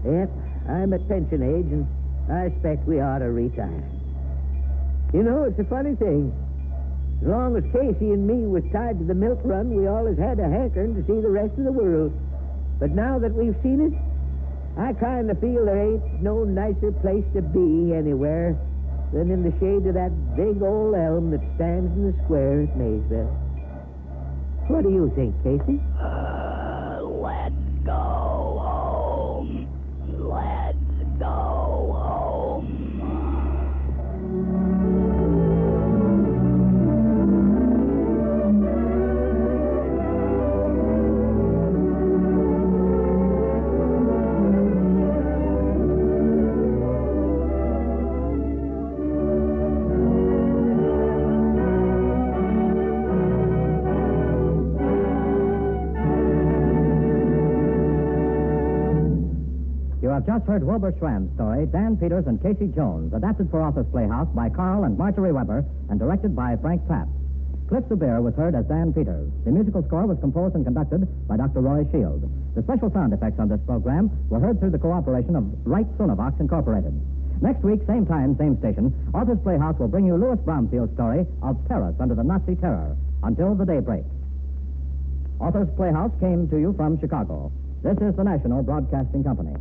Speaker 1: Yep, I'm at pension age, and I expect we ought to retire. You know, it's a funny thing. As long as Casey and me was tied to the milk run, we always had a hankering to see the rest of the world. But now that we've seen it, I kind of feel there ain't no nicer place to be anywhere than in the shade of that big old elm that stands in the square at Maysville. What do you think, Casey?
Speaker 9: Let's go home. Let's go home.
Speaker 8: have just heard Wilbur Schramm's story, Dan Peters and Casey Jones, adapted for Office Playhouse by Carl and Marjorie Weber and directed by Frank Pratt. Cliff Subir was heard as Dan Peters. The musical score was composed and conducted by Dr. Roy Shield. The special sound effects on this program were heard through the cooperation of Wright Sonovox Incorporated. Next week, same time, same station, Office Playhouse will bring you Louis Bromfield's story of Paris under the Nazi terror. Until the daybreak. Office Playhouse came to you from Chicago. This is the National Broadcasting Company.